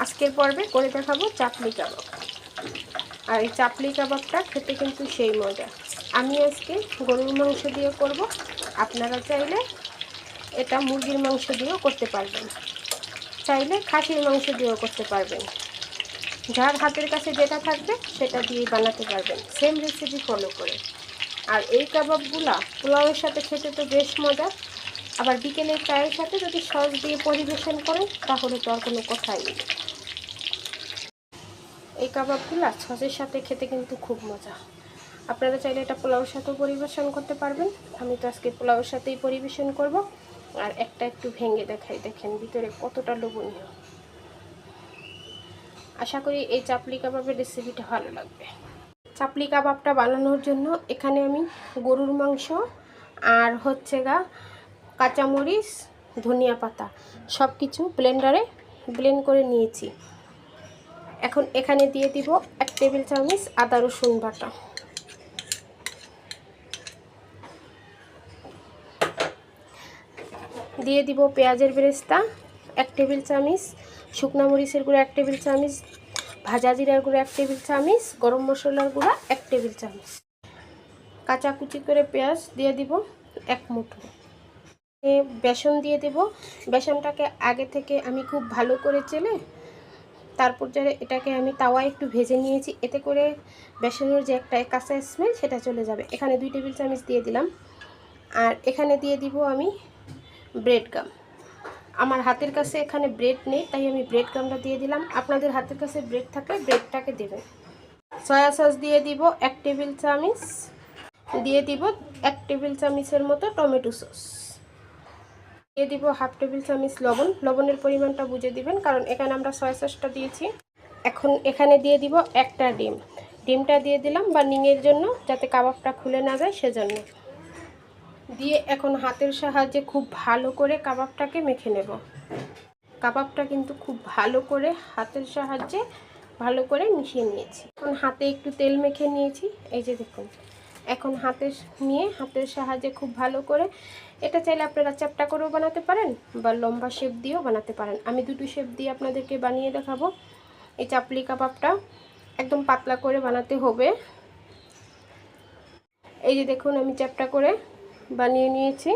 আজকের পর্বে করে দেখাবো চাপলি কাবাব। আর এই চাপলি কাবাবটা খেতে কিন্তু সেই মজা। আমি আজকে গরুর মাংস দিয়ে করব, আপনারা চাইলে এটা মুরগির মাংস দিয়েও করতে পারবেন, চাইলে খাসির মাংস দিয়েও করতে পারবেন। যার হাতের কাছে যেটা থাকবে সেটা দিয়েই বানাতে পারবেন, সেম রেসিপি ফলো করে। আর এই কাবাবগুলা পোলাওয়ের সাথে খেতে তো বেশ মজা, আবার বিকেলের চায়ের সাথে যদি সস দিয়ে পরিবেশন করেন তাহলে তো আর কোনো কথাই নেই। এই কাবাবগুলা সসের সাথে খেতে কিন্তু খুব মজা। আপনারা চাইলে এটা পোলাওর সাথেও পরিবেশন করতে পারবেন। আমি তো আজকে পোলাওর সাথেই পরিবেশন করব। আর একটা একটু ভেঙে দেখাই, দেখেন ভিতরে কতটা লোভনীয়। আশা করি এই চাপলি কাবাবের রেসিপিটা ভালো লাগবে। চাপলি কাবাবটা বানানোর জন্য এখানে আমি গরুর মাংস আর কাঁচামরিচ, ধনিয়া পাতা সব কিছু ব্লেন্ডারে ব্লেন্ড করে নিয়েছি। এখন এখানে দিয়ে দিব 1 টেবিল চামচ আদা রসুন বাটা, দিয়ে দিব পেঁয়াজের বেরেস্তা 1 টেবিল চামচ, শুকনা মরিচের গুঁড়া 1 টেবিল চামচ, ভাজা জিরার গুঁড়া 1 টেবিল চামচ, গরম মশলার গুঁড়া 1 টেবিল চামচ, কাঁচা কুচি করে পেঁয়াজ দিয়ে দিব 1 মুঠো। বেসন দিয়ে দেব। বেসনটাকে আগে থেকে আমি খুব ভালো করে চেলে তারপর এটাকে আমি তাওয়ায় একটু ভেজে নিয়েছি, এতে করে বেসনের যে একটা কাঁচা স্মেল সেটা চলে যাবে। এখানে 2 টেবিল চামচ দিয়ে দিলাম। আর এখানে দিয়ে দিব আমি ব্রেড গাম। আমার হাতের কাছে এখানে ব্রেড নেই, তাই আমি ব্রেড গামটা দিয়ে দিলাম। আপনাদের হাতের কাছে ব্রেড থাকলে ব্রেডটাকে দেবেন। সয়া সস দিয়ে দিব 1 টেবিল চামচ, দিয়ে দিব 1 টেবিল চামচের মতো টমেটো সস, দিয়ে দিব 1/2 টেবিল চামচ লবণ। লবণের পরিমাণটা বুঝে দিবেন, কারণ এখানে আমরা সয়া সসটা দিয়েছি। এখন এখানে দিয়ে দিব একটা ডিম। ডিমটা দিয়ে দিলাম বার্নিংয়ের জন্য, যাতে কাবাবটা খুলে না যায় সেজন্য। দিয়ে এখন হাতের সাহায্যে খুব ভালো করে কাবাবটাকে মেখে নেব। কাবাবটা কিন্তু খুব ভালো করে হাতের সাহায্যে ভালো করে মিশিয়ে নিয়েছি। এখন হাতে একটু তেল মেখে নিয়েছি, এই যে দেখুন। এখন হাতের সাহায্যে খুব ভালো করে, এটা চাইলে আপনারা চ্যাপ্টা করেও বানাতে পারেন বা লম্বা শেপ দিয়েও বানাতে পারেন। আমি দুটো শেপ দিয়ে আপনাদেরকে বানিয়ে দেখাবো। এই চাপলি কাবাবটা একদম পাতলা করে বানাতে হবে। এই যে দেখুন, আমি চ্যাপ্টা করে বানিয়ে নিয়েছি।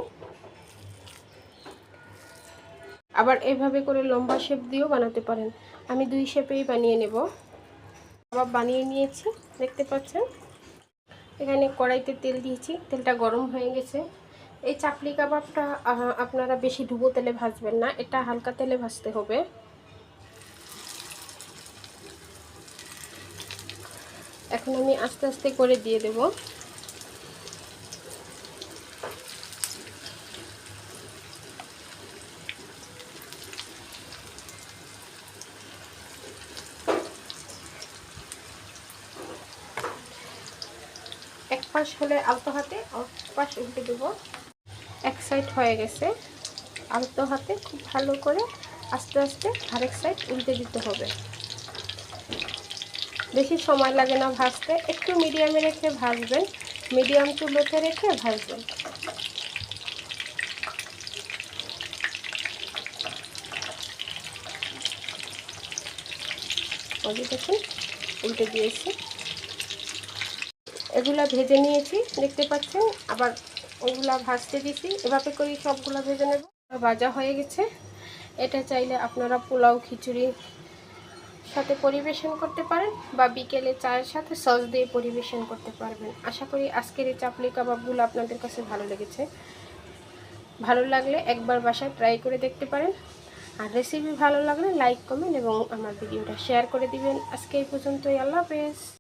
আবার এইভাবে করে লম্বা শেপ দিয়েও বানাতে পারেন। আমি 2 শেপেই বানিয়ে নেব। কাবাব বানিয়ে নিয়েছি, দেখতে পাচ্ছেন। এখানে কড়াইতে তেল দিয়েছি, তেলটা গরম হয়ে গেছে। এই চাপলি কাবাবটা আপনারা বেশি ডুবো তেলে ভাজবেন না, এটা হালকা তেলে ভাজতে হবে। এখন আমি আস্তে আস্তে করে দিয়ে দেব। এক পাশ হলে আলতো হাতে, এক পাশ উল্টে দেবো। এক সাইড হয়ে গেছে, আলতো হাতে খুব ভালো করে আস্তে আস্তে আরেক সাইড উল্টে দিতে হবে। বেশি সময় লাগে না ভাজতে, একটু মিডিয়ামে রেখে ভাজবেন, মিডিয়াম টু লোতে রেখে ভাজবেন। ওই দেখুন, উল্টে দিয়েছি। এগুলা ভেজে নিয়েছি, দেখতে পাচ্ছেন। আবার ওগুলা ভাজতে দিয়েছি, এভাবে করে সবগুলা ভেজে নেব। ভাজা হয়ে গেছে। এটা চাইলে আপনারা পোলাও খিচুড়ির সাথে পরিবেশন করতে পারেন বা বিকেলে চায়ের সাথে সস দিয়ে পরিবেশন করতে পারবেন। আশা করি আজকের এই চাপলি কাবাবগুলো আপনাদের কাছে ভালো লেগেছে। ভালো লাগলে একবার বাসায় ট্রাই করে দেখতে পারেন। আর রেসিপি ভালো লাগলে লাইক, কমেন্ট এবং আমার ভিডিওটা শেয়ার করে দিবেন। আজকে এই পর্যন্তই। আল্লাহ হাফেজ।